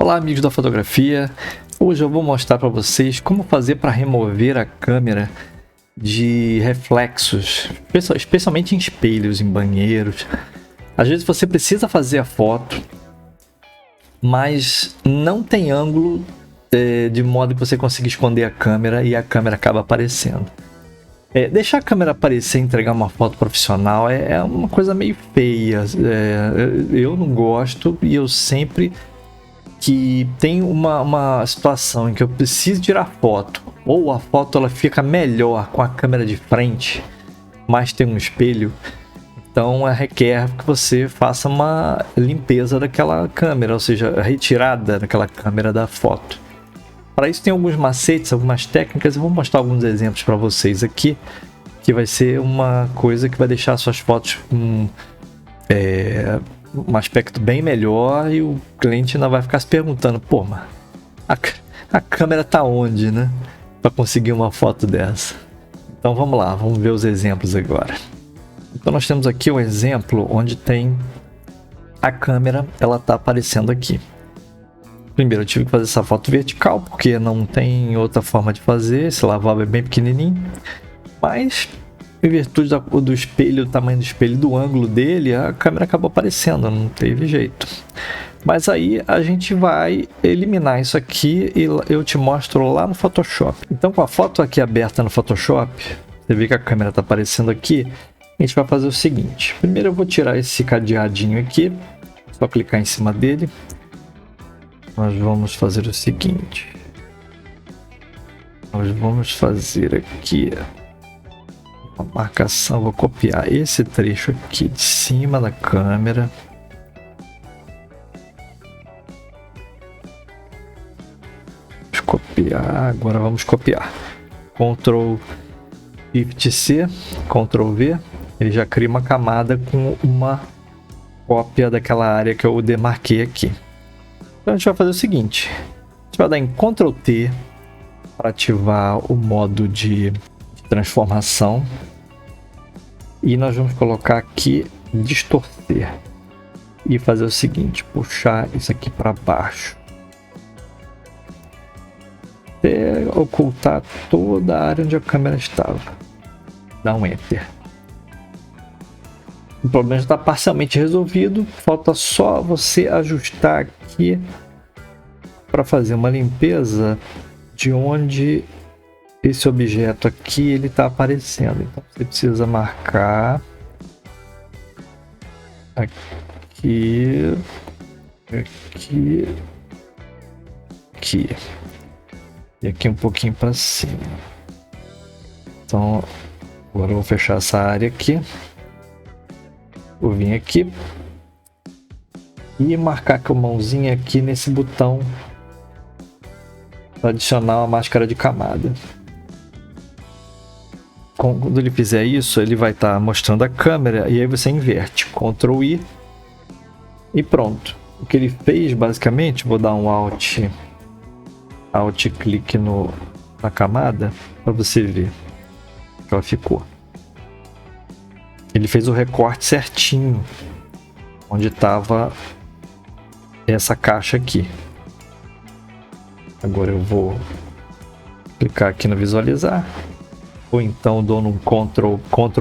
Olá, amigos da fotografia. Hoje eu vou mostrar para vocês como fazer para remover a câmera de reflexos, especialmente em espelhos, em banheiros. Às vezes você precisa fazer a foto, mas não tem ângulo de modo que você consiga esconder a câmera e a câmera acaba aparecendo. Deixar a câmera aparecer e entregar uma foto profissional é uma coisa meio feia. Eu não gosto, e eu sempre que tem uma situação em que eu preciso tirar foto, ou a foto ela fica melhor com a câmera de frente, mas tem um espelho, então requer que você faça uma limpeza daquela câmera, ou seja, a retirada daquela câmera da foto. Para isso tem alguns macetes, algumas técnicas, eu vou mostrar alguns exemplos para vocês aqui, que vai ser uma coisa que vai deixar suas fotos um aspecto bem melhor, e o cliente ainda vai ficar se perguntando, pô, mas a câmera tá onde, né? Para conseguir uma foto dessa. Então vamos lá, vamos ver os exemplos agora. Então nós temos aqui um exemplo onde tem a câmera, ela tá aparecendo aqui. Primeiro eu tive que fazer essa foto vertical, porque não tem outra forma de fazer, esse lavabo é bem pequenininho, mas em virtude do espelho, do tamanho do espelho, do ângulo dele, a câmera acabou aparecendo, não teve jeito. Mas aí a gente vai eliminar isso aqui e eu te mostro lá no Photoshop. Então, com a foto aqui aberta no Photoshop, você vê que a câmera está aparecendo aqui, a gente vai fazer o seguinte. Primeiro eu vou tirar esse cadeadinho aqui, só clicar em cima dele. Nós vamos fazer o seguinte. Nós vamos fazer aqui uma marcação, vou copiar esse trecho aqui de cima da câmera. Vamos copiar, agora vamos copiar. Ctrl Shift C, Ctrl V, ele já cria uma camada com uma cópia daquela área que eu demarquei aqui. Então a gente vai fazer o seguinte, a gente vai dar em Ctrl T para ativar o modo de transformação, e nós vamos colocar aqui distorcer e fazer o seguinte, puxar isso aqui para baixo até ocultar toda a área onde a câmera estava. Dá um Enter. O problema já está parcialmente resolvido, falta só você ajustar aqui para fazer uma limpeza de onde esse objeto aqui ele está aparecendo. Então você precisa marcar aqui, aqui e aqui um pouquinho para cima. Então agora eu vou fechar essa área aqui, vou vir aqui e marcar com a mãozinha aqui nesse botão para adicionar uma máscara de camada. Quando ele fizer isso, ele vai estar mostrando a câmera, e aí você inverte, Ctrl I e pronto. O que ele fez basicamente, vou dar um Alt clique na camada para você ver que ela ficou. Ele fez o recorte certinho onde estava essa caixa aqui. Agora eu vou clicar aqui no visualizar, ou então dou num Ctrl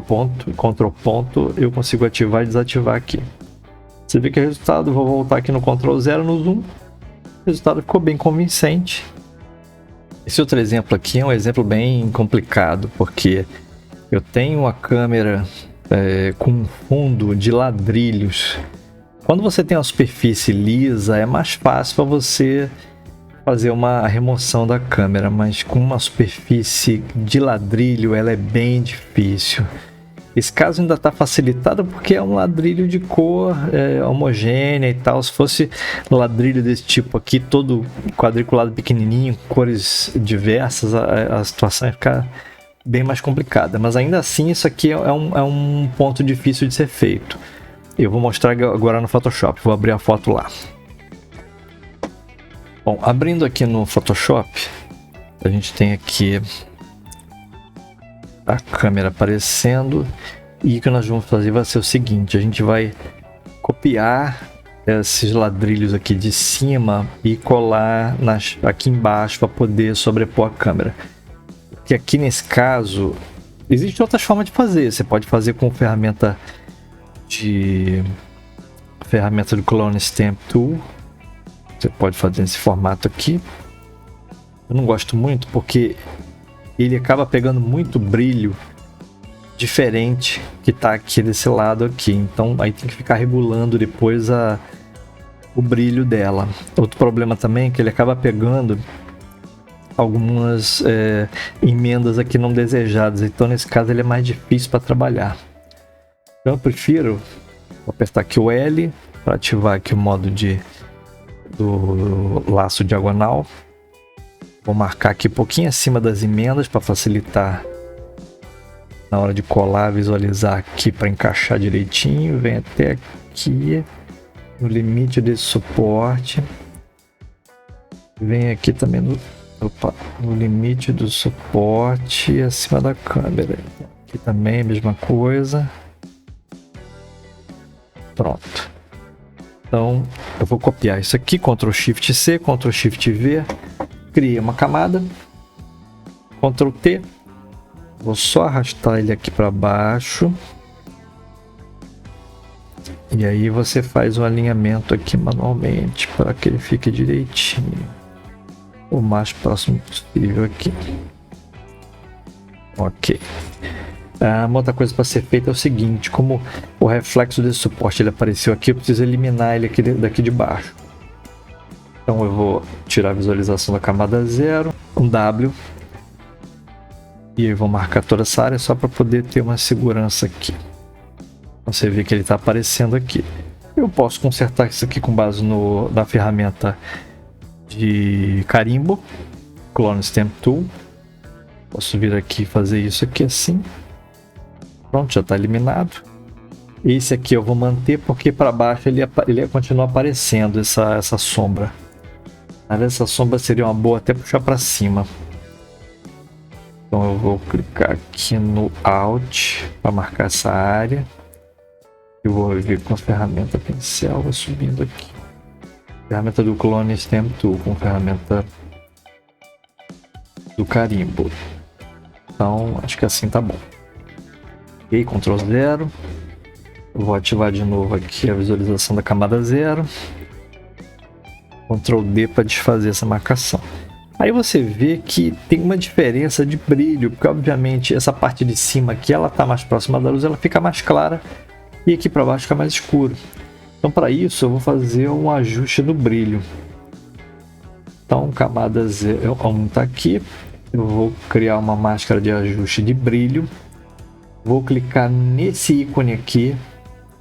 ponto, eu consigo ativar e desativar aqui. Você vê que o resultado, vou voltar aqui no Ctrl 0 no zoom, o resultado ficou bem convincente. Esse outro exemplo aqui é um exemplo bem complicado, porque eu tenho a câmera com um fundo de ladrilhos. Quando você tem uma superfície lisa, é mais fácil para você fazer uma remoção da câmera, mas com uma superfície de ladrilho ela é bem difícil. Esse caso ainda está facilitado porque é um ladrilho de cor homogênea e tal. Se fosse ladrilho desse tipo aqui, todo quadriculado pequenininho, cores diversas, a situação ia ficar bem mais complicada. Mas ainda assim isso aqui é um ponto difícil de ser feito. Eu vou mostrar agora no Photoshop, vou abrir a foto lá. Bom, abrindo aqui no Photoshop, a gente tem aqui a câmera aparecendo, e o que nós vamos fazer vai ser o seguinte, a gente vai copiar esses ladrilhos aqui de cima e colar aqui embaixo para poder sobrepor a câmera. Que aqui nesse caso existem outras formas de fazer. Você pode fazer com ferramenta do Clone Stamp Tool. Você pode fazer nesse formato aqui. Eu não gosto muito porque ele acaba pegando muito brilho diferente que está aqui desse lado aqui. Então aí tem que ficar regulando depois o brilho dela. Outro problema também é que ele acaba pegando algumas emendas aqui não desejadas. Então nesse caso ele é mais difícil para trabalhar. Então eu prefiro apertar aqui o L para ativar aqui o modo do laço diagonal. Vou marcar aqui um pouquinho acima das emendas para facilitar na hora de colar, visualizar aqui para encaixar direitinho. Vem até aqui no limite desse suporte. Vem aqui também no limite do suporte acima da câmera. Aqui também a mesma coisa. Pronto. Então eu vou copiar isso aqui, Ctrl Shift C, Ctrl Shift V. Criei uma camada, Ctrl T, vou só arrastar ele aqui para baixo e aí você faz um alinhamento aqui manualmente para que ele fique direitinho, o mais próximo possível aqui. Ok. Uma outra coisa para ser feita é o seguinte: como o reflexo desse suporte ele apareceu aqui, eu preciso eliminar ele aqui daqui de baixo. Então eu vou tirar a visualização da camada 0, um W, e eu vou marcar toda essa área só para poder ter uma segurança aqui. Você vê que ele está aparecendo aqui. Eu posso consertar isso aqui com base na ferramenta de carimbo, Clone Stamp Tool. Posso vir aqui e fazer isso aqui assim. Pronto, já está eliminado. Esse aqui eu vou manter porque para baixo ele continua aparecendo essa sombra. Essa sombra seria uma boa até puxar para cima. Então eu vou clicar aqui no Alt para marcar essa área. Eu vou vir com a ferramenta pincel, vou subindo aqui. Ferramenta do Clone Stamp Tool com ferramenta do carimbo. Então acho que assim tá bom. Ok, Ctrl 0. Eu vou ativar de novo aqui a visualização da camada 0. Ctrl D para desfazer essa marcação. Aí você vê que tem uma diferença de brilho, porque obviamente essa parte de cima aqui ela está mais próxima da luz, ela fica mais clara e aqui para baixo fica mais escuro. Então para isso eu vou fazer um ajuste no brilho. Então camada 1 está aqui, eu vou criar uma máscara de ajuste de brilho, vou clicar nesse ícone aqui.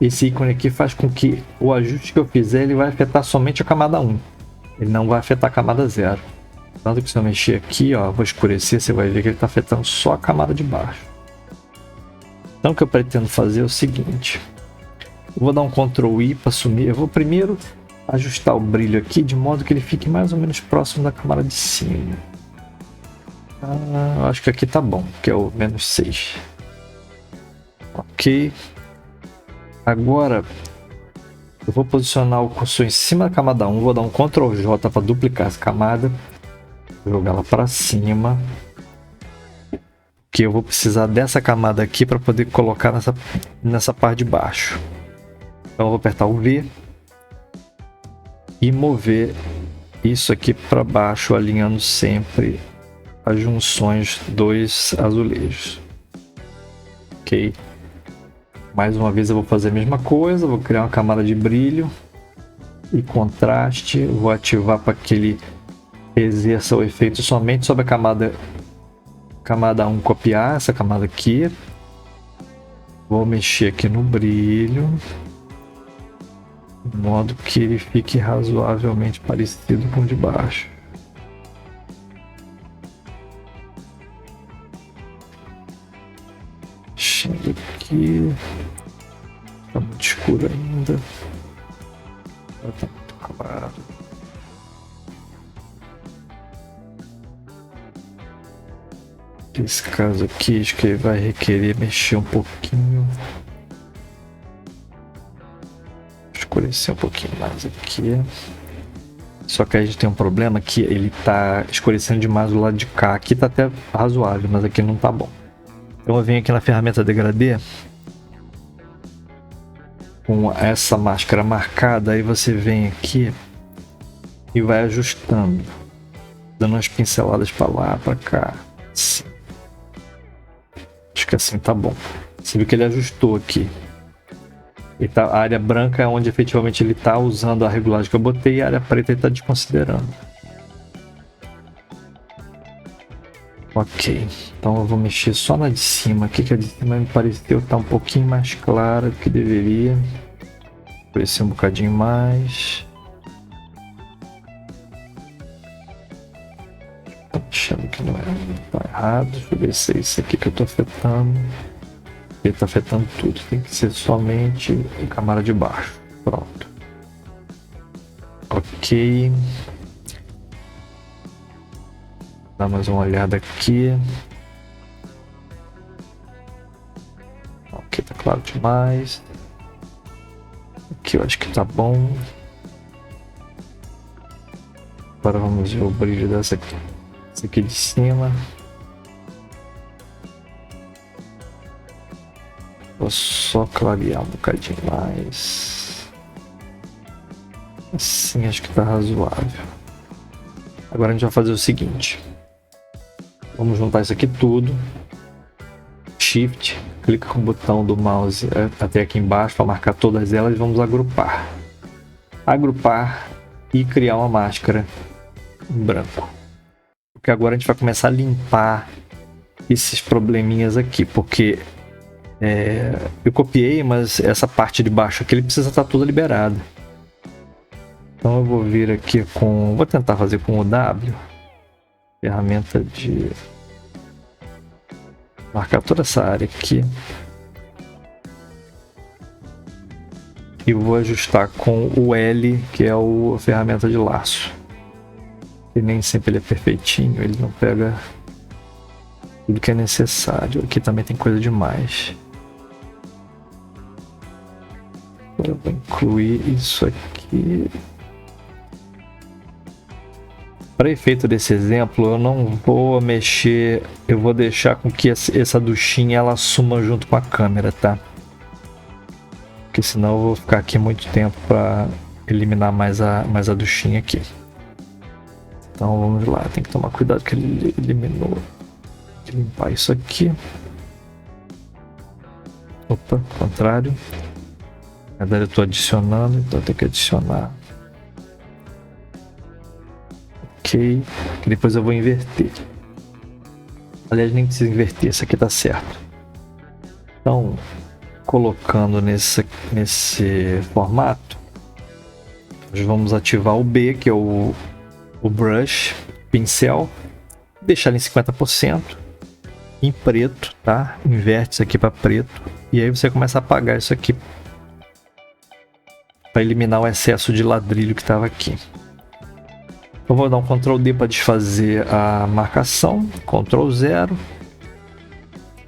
Esse ícone aqui faz com que o ajuste que eu fizer ele vai afetar somente a camada 1. Ele não vai afetar a camada 0. Tanto que se eu mexer aqui, ó, vou escurecer, você vai ver que ele está afetando só a camada de baixo. Então o que eu pretendo fazer é o seguinte. Eu vou dar um Ctrl I para sumir. Eu vou primeiro ajustar o brilho aqui de modo que ele fique mais ou menos próximo da camada de cima. Eu acho que aqui tá bom, que é o -6. Ok. Agora eu vou posicionar o cursor em cima da camada 1, vou dar um Ctrl J para duplicar essa camada, jogar ela para cima, que eu vou precisar dessa camada aqui para poder colocar nessa parte de baixo. Então eu vou apertar o V e mover isso aqui para baixo, alinhando sempre as junções dos azulejos. Ok. Mais uma vez eu vou fazer a mesma coisa, vou criar uma camada de brilho e contraste, vou ativar para que ele exerça o efeito somente sobre a camada 1, copiar essa camada aqui. Vou mexer aqui no brilho, de modo que ele fique razoavelmente parecido com o de baixo. Mexendo aqui. Tá muito escuro ainda. Tá muito claro. Nesse caso aqui, acho que ele vai requerer mexer um pouquinho. escurecer um pouquinho mais aqui. Só que aí a gente tem um problema que ele tá escurecendo demais do lado de cá. Aqui tá até razoável, mas aqui não tá bom. Então eu venho aqui na ferramenta degradê. Com essa máscara marcada, aí você vem aqui e vai ajustando. Dando umas pinceladas para lá, para cá. Assim. Acho que assim tá bom. Você viu que ele ajustou aqui. A área branca é onde efetivamente ele está usando a regulagem que eu botei, e a área preta ele está desconsiderando. Ok, então eu vou mexer só na de cima aqui, que a de cima me pareceu que está um pouquinho mais clara do que deveria. Escurecer um bocadinho mais. Tô achando que não tá errado. Deixa eu ver se é isso aqui que eu tô afetando. Ele tá afetando tudo, tem que ser somente a camada de baixo. Pronto. Ok. Dá mais uma olhada aqui. Ok, tá claro demais. Aqui eu acho que tá bom. Agora vamos ver o brilho dessa aqui. Essa aqui de cima. Vou só clarear um bocadinho mais. Assim acho que tá razoável. Agora a gente vai fazer o seguinte. Vamos juntar isso aqui tudo. Shift, clica com o botão do mouse até aqui embaixo para marcar todas elas e vamos agrupar. Agrupar e criar uma máscara em branco. Porque agora a gente vai começar a limpar esses probleminhas aqui, porque eu copiei, mas essa parte de baixo aqui ele precisa estar toda liberada. Então eu vou vir aqui com... Vou tentar fazer com o W. Ferramenta de... Marcar toda essa área aqui. E vou ajustar com o L, que é a ferramenta de laço. E nem sempre ele é perfeitinho, ele não pega tudo que é necessário. Aqui também tem coisa demais. Eu vou incluir isso aqui. Para efeito desse exemplo, eu não vou mexer, eu vou deixar com que essa duchinha ela suma junto com a câmera, tá? Porque senão eu vou ficar aqui muito tempo para eliminar mais a duchinha aqui. Então vamos lá, tem que tomar cuidado que ele eliminou. Tem que limpar isso aqui. Opa, contrário. Agora eu estou adicionando, então eu tenho que adicionar. Ok, depois eu vou inverter. Aliás, nem precisa inverter, isso aqui tá certo. Então, colocando nesse formato, nós vamos ativar o B, que é o brush, pincel, deixar ele em 50%, em preto, tá? Inverte isso aqui para preto, e aí você começa a apagar isso aqui para eliminar o excesso de ladrilho que estava aqui. Eu vou dar um Ctrl D para desfazer a marcação, Ctrl 0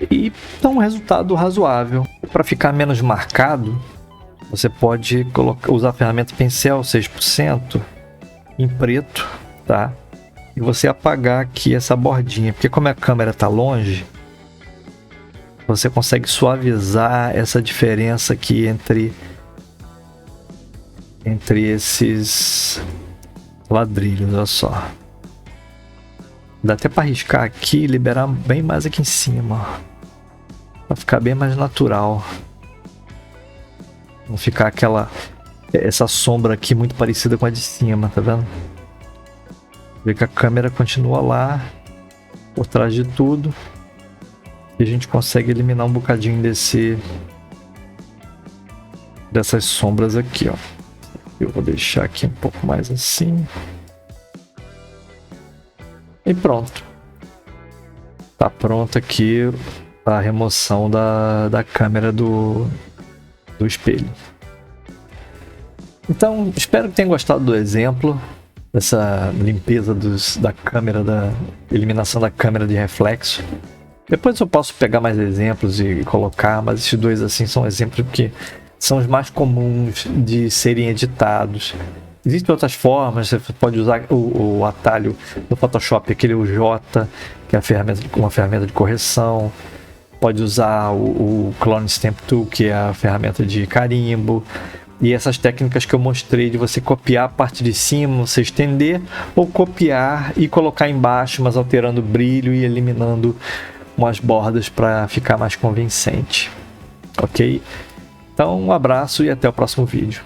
e dá um resultado razoável. Para ficar menos marcado, você pode usar a ferramenta pincel 6% em preto, tá? E você apagar aqui essa bordinha, porque como a câmera está longe, você consegue suavizar essa diferença aqui entre esses ladrilhos, olha só. Dá até para riscar aqui e liberar bem mais aqui em cima, para ficar bem mais natural. Não ficar essa sombra aqui muito parecida com a de cima, tá vendo? Vê que a câmera continua lá por trás de tudo e a gente consegue eliminar um bocadinho dessas sombras aqui, ó. Eu vou deixar aqui um pouco mais assim. E pronto. Tá pronto aqui a remoção da câmera do espelho. Então, espero que tenham gostado do exemplo. Dessa limpeza da câmera, da eliminação da câmera de reflexo. Depois eu posso pegar mais exemplos e colocar, mas esses dois assim são exemplos que são os mais comuns de serem editados. Existem outras formas, você pode usar o atalho do Photoshop, aquele UJ, que é uma ferramenta de correção. Pode usar o Clone Stamp Tool, que é a ferramenta de carimbo. E essas técnicas que eu mostrei de você copiar a parte de cima, você estender, ou copiar e colocar embaixo, mas alterando o brilho e eliminando umas bordas para ficar mais convincente. Ok? Então, um abraço e até o próximo vídeo.